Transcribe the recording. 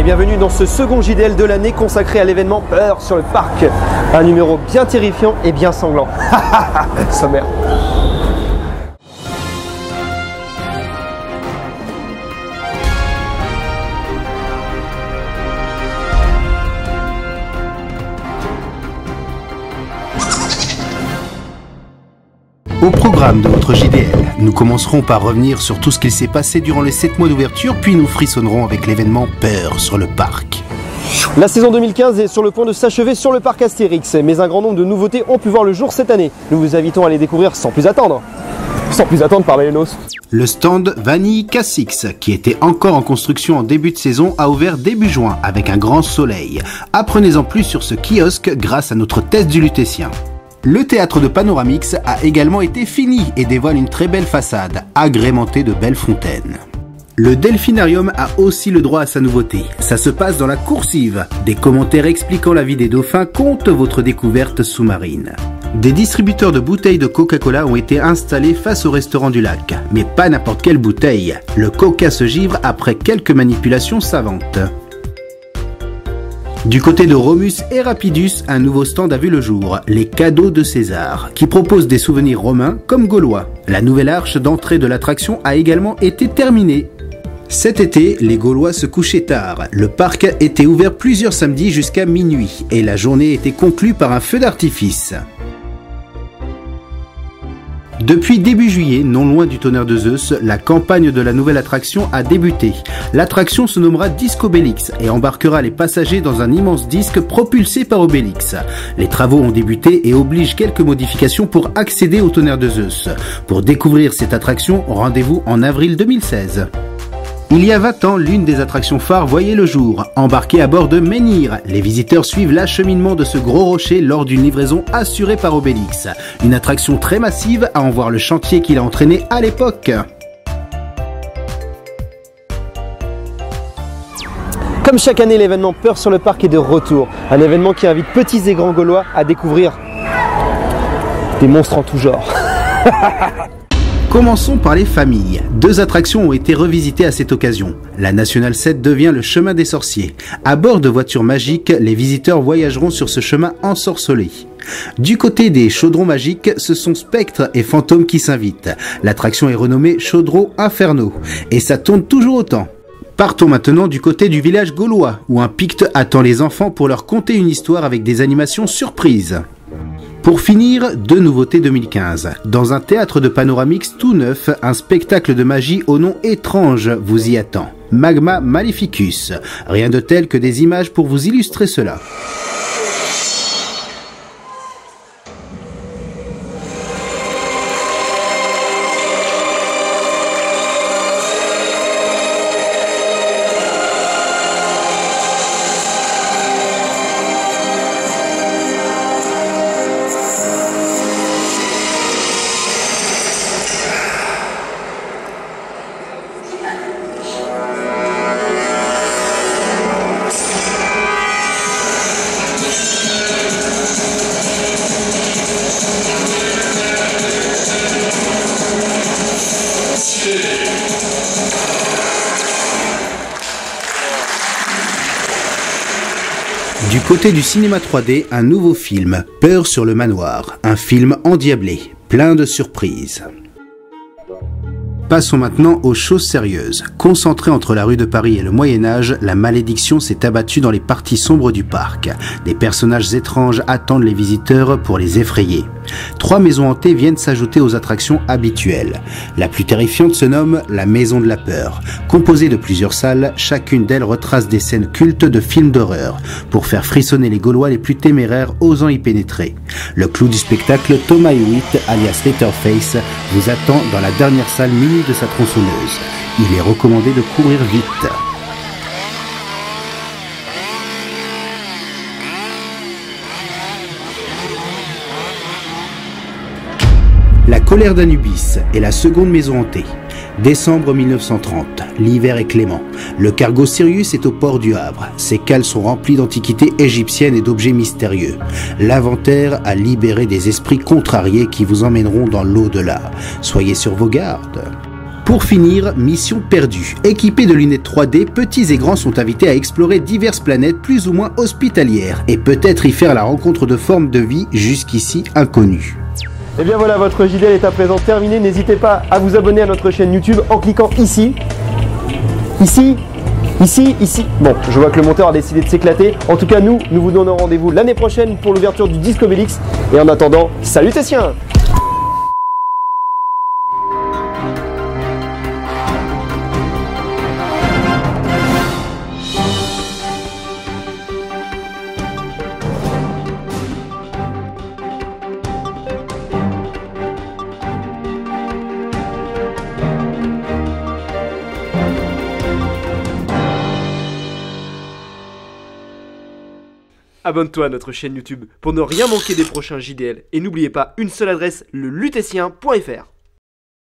et bienvenue dans ce second JDL de l'année consacré à l'événement Peur sur le parc. Un numéro bien terrifiant et bien sanglant. Sommaire. Au programme de votre JDL, nous commencerons par revenir sur tout ce qu'il s'est passé durant les 7 mois d'ouverture, puis nous frissonnerons avec l'événement Peur sur le parc. La saison 2015 est sur le point de s'achever sur le parc Astérix, mais un grand nombre de nouveautés ont pu voir le jour cette année. Nous vous invitons à les découvrir sans plus attendre. Sans plus attendre, par Lénos. Le stand Vanille K6, qui était encore en construction en début de saison, a ouvert début juin avec un grand soleil. Apprenez-en plus sur ce kiosque grâce à notre test du Lutétien. Le théâtre de Panoramix a également été fini et dévoile une très belle façade, agrémentée de belles fontaines. Le Delphinarium a aussi le droit à sa nouveauté. Ça se passe dans la coursive. Des commentaires expliquant la vie des dauphins comptent votre découverte sous-marine. Des distributeurs de bouteilles de Coca-Cola ont été installés face au restaurant du lac. Mais pas n'importe quelle bouteille. Le Coca se givre après quelques manipulations savantes. Du côté de Romus et Rapidus, un nouveau stand a vu le jour, les cadeaux de César, qui propose des souvenirs romains comme gaulois. La nouvelle arche d'entrée de l'attraction a également été terminée. Cet été, les Gaulois se couchaient tard. Le parc était ouvert plusieurs samedis jusqu'à minuit et la journée était conclue par un feu d'artifice. Depuis début juillet, non loin du tonnerre de Zeus, la campagne de la nouvelle attraction a débuté. L'attraction se nommera Discobélix et embarquera les passagers dans un immense disque propulsé par Obélix. Les travaux ont débuté et obligent quelques modifications pour accéder au tonnerre de Zeus. Pour découvrir cette attraction, rendez-vous en avril 2016. Il y a 20 ans, l'une des attractions phares voyait le jour. Embarqués à bord de Menhir, les visiteurs suivent l'acheminement de ce gros rocher lors d'une livraison assurée par Obélix. Une attraction très massive à en voir le chantier qu'il a entraîné à l'époque. Comme chaque année, l'événement Peur sur le parc est de retour. Un événement qui invite petits et grands Gaulois à découvrir des monstres en tout genre. Commençons par les familles. 2 attractions ont été revisitées à cette occasion. La Nationale 7 devient le chemin des sorciers. À bord de voitures magiques, les visiteurs voyageront sur ce chemin ensorcelé. Du côté des chaudrons magiques, ce sont spectres et fantômes qui s'invitent. L'attraction est renommée Chaudron Inferno. Et ça tourne toujours autant. Partons maintenant du côté du village gaulois, où un Picte attend les enfants pour leur conter une histoire avec des animations surprises. Pour finir, 2 nouveautés 2015. Dans un théâtre de Panoramix tout neuf, un spectacle de magie au nom étrange vous y attend. Magma Maleficus. Rien de tel que des images pour vous illustrer cela. Du côté du cinéma 3D, un nouveau film, Peur sur le manoir, un film endiablé, plein de surprises. Passons maintenant aux choses sérieuses. Concentrée entre la rue de Paris et le Moyen-Âge, la malédiction s'est abattue dans les parties sombres du parc. Des personnages étranges attendent les visiteurs pour les effrayer. 3 maisons hantées viennent s'ajouter aux attractions habituelles. La plus terrifiante se nomme la Maison de la Peur. Composée de plusieurs salles, chacune d'elles retrace des scènes cultes de films d'horreur, pour faire frissonner les Gaulois les plus téméraires osant y pénétrer. Le clou du spectacle, Thomas Hewitt, alias Letterface, vous attend dans la dernière salle munie de sa tronçonneuse. Il est recommandé de courir vite. La colère d'Anubis est la seconde maison hantée. Décembre 1930, l'hiver est clément. Le cargo Sirius est au port du Havre. Ses cales sont remplies d'antiquités égyptiennes et d'objets mystérieux. L'inventaire a libéré des esprits contrariés qui vous emmèneront dans l'au-delà. Soyez sur vos gardes. Pour finir, mission perdue. Équipés de lunettes 3D, petits et grands sont invités à explorer diverses planètes plus ou moins hospitalières et peut-être y faire la rencontre de formes de vie jusqu'ici inconnues. Et bien voilà, votre JDL est à présent terminé. N'hésitez pas à vous abonner à notre chaîne YouTube en cliquant ici. Ici. Bon, je vois que le monteur a décidé de s'éclater. En tout cas, nous vous donnons rendez-vous l'année prochaine pour l'ouverture du Disque Obélix. Et en attendant, salutations! Abonne-toi à notre chaîne YouTube pour ne rien manquer des prochains JDL. Et n'oubliez pas une seule adresse, le lutétien.fr.